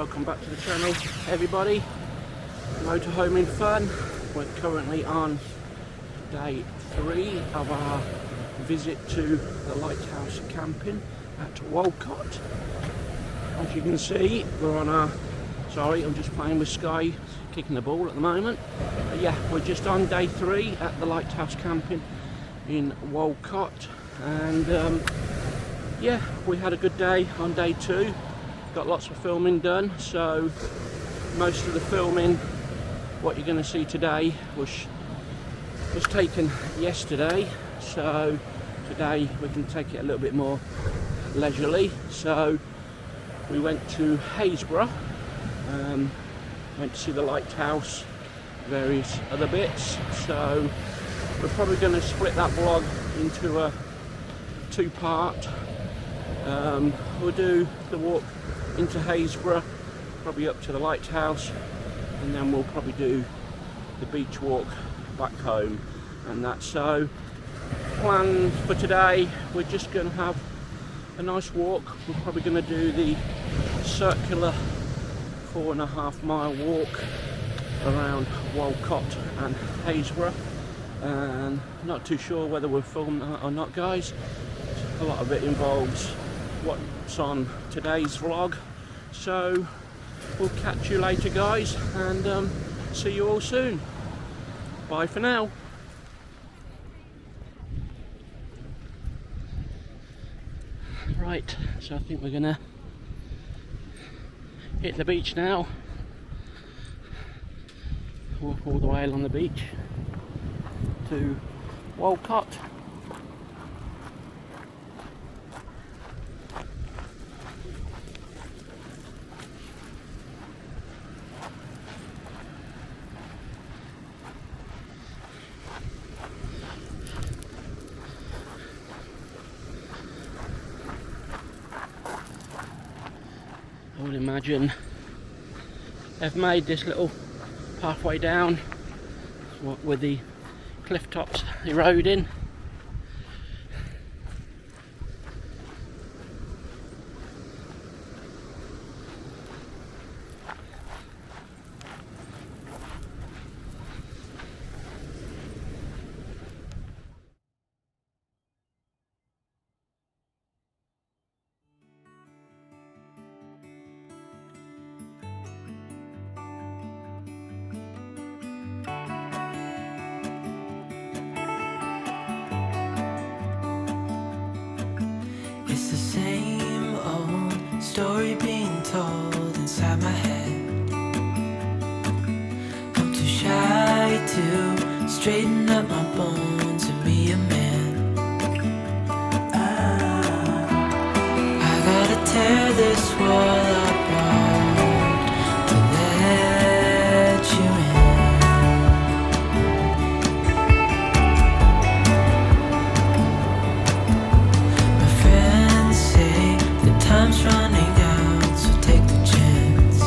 welcome back to the channel everybody. Motorhoming fun. We're currently on day 3 of our visit to the Lighthouse Camping at Walcott. As you can see, we're on our, sorry, I'm just playing with Sky, kicking the ball at the moment. But yeah, we're just on day 3 at the Lighthouse Camping in Walcott, and yeah, we had a good day on day 2. Got lots of filming done, so most of the filming, what you're going to see today, was taken yesterday. So today we can take it a little bit more leisurely. So we went to Happisburgh, went to see the lighthouse, various other bits. So we're probably going to split that vlog into a 2-part. We'll do the walk into Happisburgh, probably up to the lighthouse, and then we'll probably do the beach walk back home and that. So plans for today, we're just going to have a nice walk. We're probably going to do the circular 4.5 mile walk around Walcott and Happisburgh, and not too sure whether we'll film that or not, guys. A lot of it involves what's on today's vlog, so we'll catch you later, guys, and see you all soon. Bye for now. Right, so I think we're gonna hit the beach now, walk all the way along the beach to Walcott. I would imagine they've made this little pathway down with the cliff tops eroding. It's the same old story being told inside my head. I'm too shy to straighten up my bones and be a man. I gotta tear this wall apart to let you in. Time's running out, so take the chance.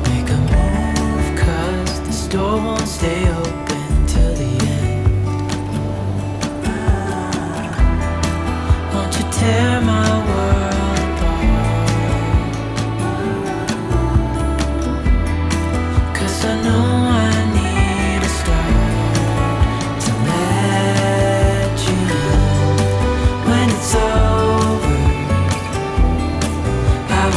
Make a move, 'cause the store won't stay open till the end. Won't you tear my world apart? 'Cause I know I need a start to let you in. When it's over,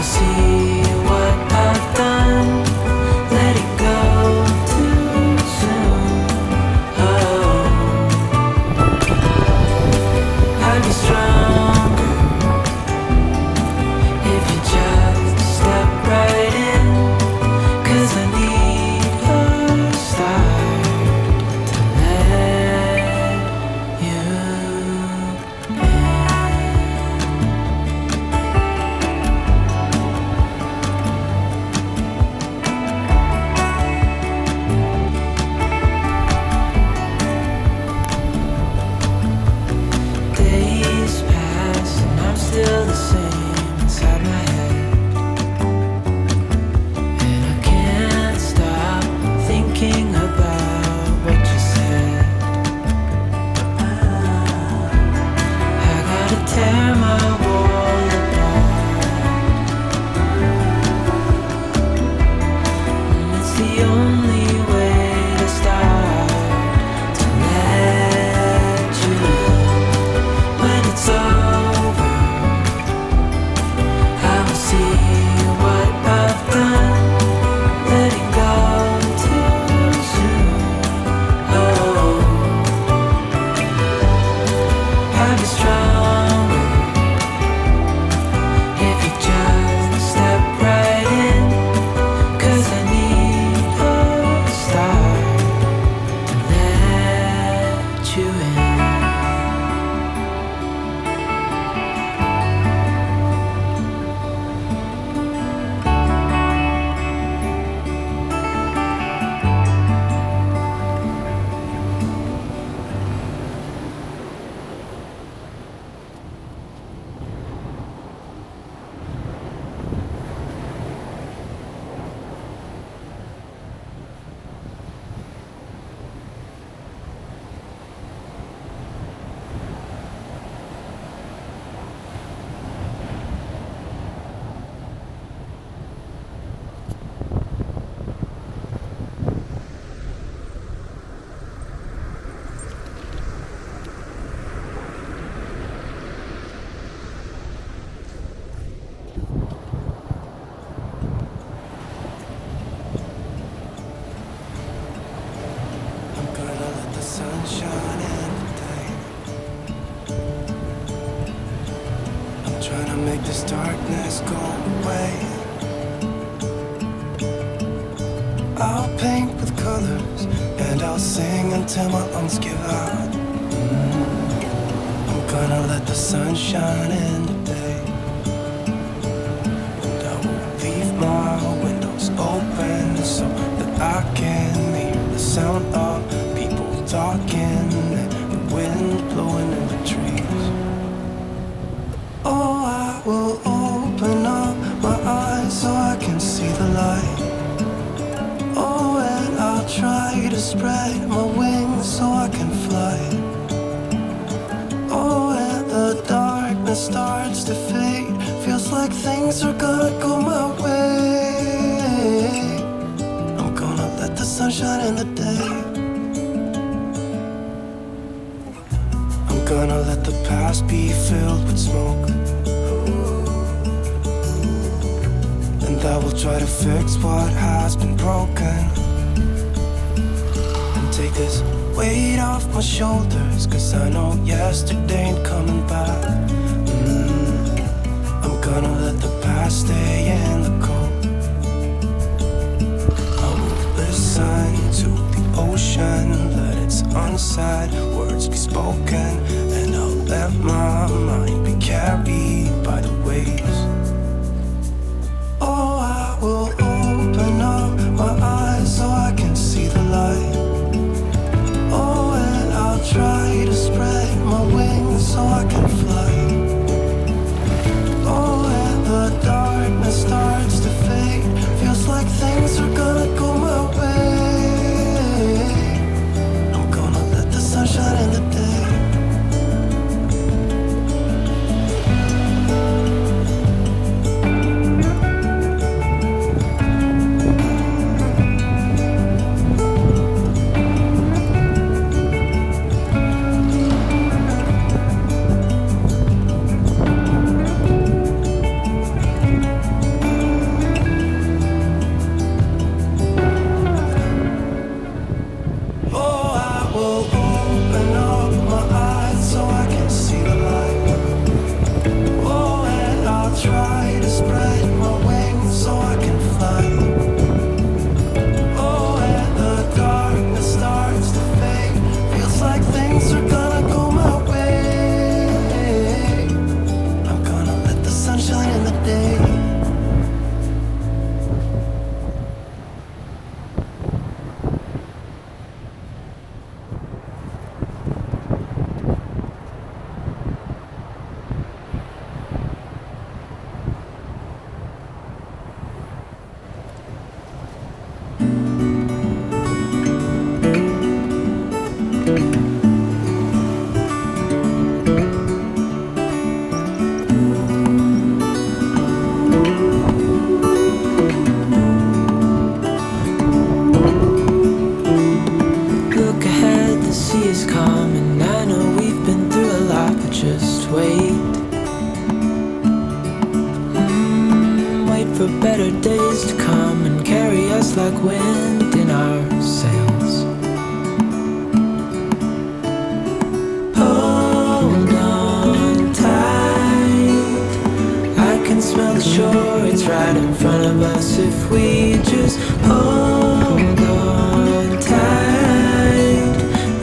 see what I've done, letting go too soon. Oh, I'd be stronger if you just step right in, 'cause I need a start to let you in. Still the same inside my head, and I can't stop thinking about what you said. I gotta tear my wall apart trying to make this darkness go away. I'll paint with colors and I'll sing until my lungs give out. I'm gonna let the sun shine in today. And I will leave my windows open so that I can hear the sound of people talking and the wind blowing in the trees. Oh, I will open up my eyes so I can see the light. Oh, and I'll try to spread my wings so I can fly. Oh, and the darkness starts to fade. Feels like things are gonna go my way. I'm gonna let the sun shine in the day. I'm gonna let the past be filled with smoke. And I will try to fix what has been broken. And take this weight off my shoulders, 'cause I know yesterday ain't coming back. I'm gonna let the past stay in the cold. I will listen to the ocean, let its unsaid words be spoken. And I'll let my mind be carried by the waves. Oh, I will open up my eyes so I can see the light. Oh, and I'll try to spread my wings so I can fly. Oh, and the darkness starts to fade. Feels like things are gonna go my way. I'm gonna let the sun shine in the day. Like wind in our sails. Hold on tight, I can smell the shore, it's right in front of us. If we just hold on tight,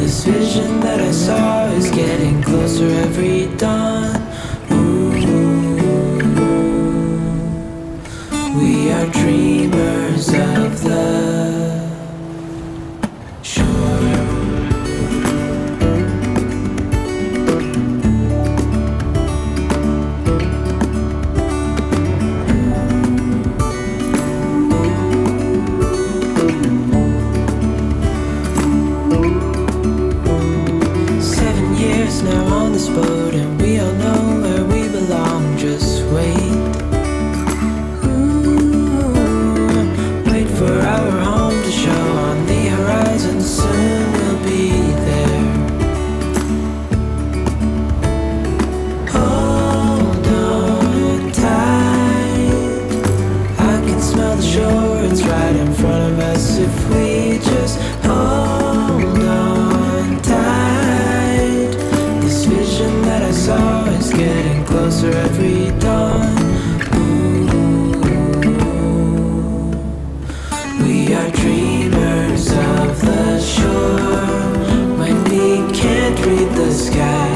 this vision that I saw is getting closer every dawn. We are dreamers of the shore. Now on this boat, and we all know dawn. Ooh, we are dreamers of the shore when we can't read the sky.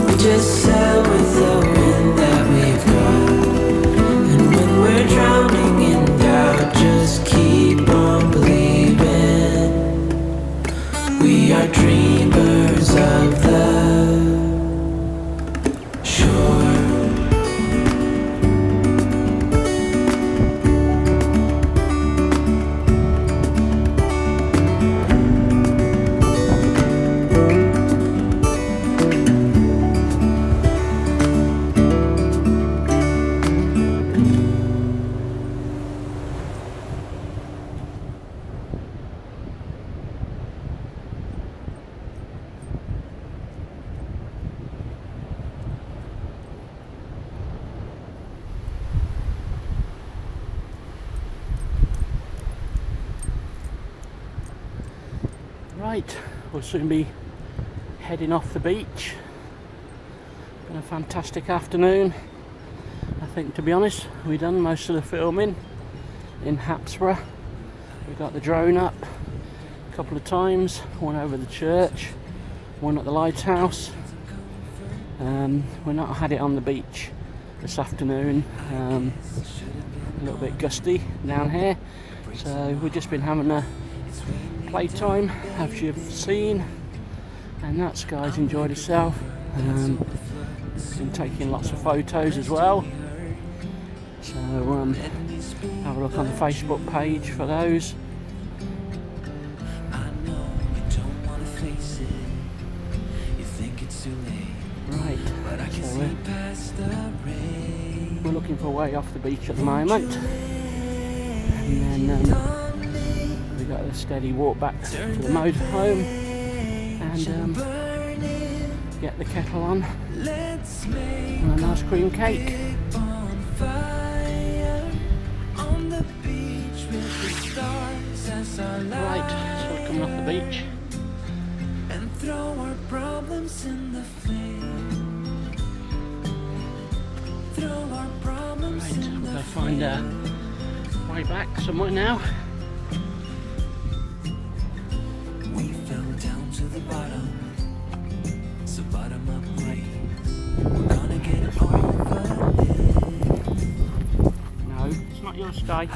We just sail with the wind that we've got, and when we're drowning in doubt, just keep on believing. We are dreamers of the shore. Right, we'll soon be heading off the beach. Been a fantastic afternoon. I think, to be honest, we've done most of the filming in Happisburgh. We got the drone up a couple of times, one over the church, one at the lighthouse. We've not had it on the beach this afternoon. A little bit gusty down here, so we've just been having a playtime, as you've seen, and that Sky's enjoyed herself. Been taking lots of photos as well, so have a look on the Facebook page for those. Right, so we're looking for a way off the beach at the moment, and then we got a steady walk back to the motorhome and get the kettle on and an ice cream cake. Right, so we're coming off the beach. And throw our problems in the flame. Right, we'll go find a way back somewhere now. No, it's not your Sky.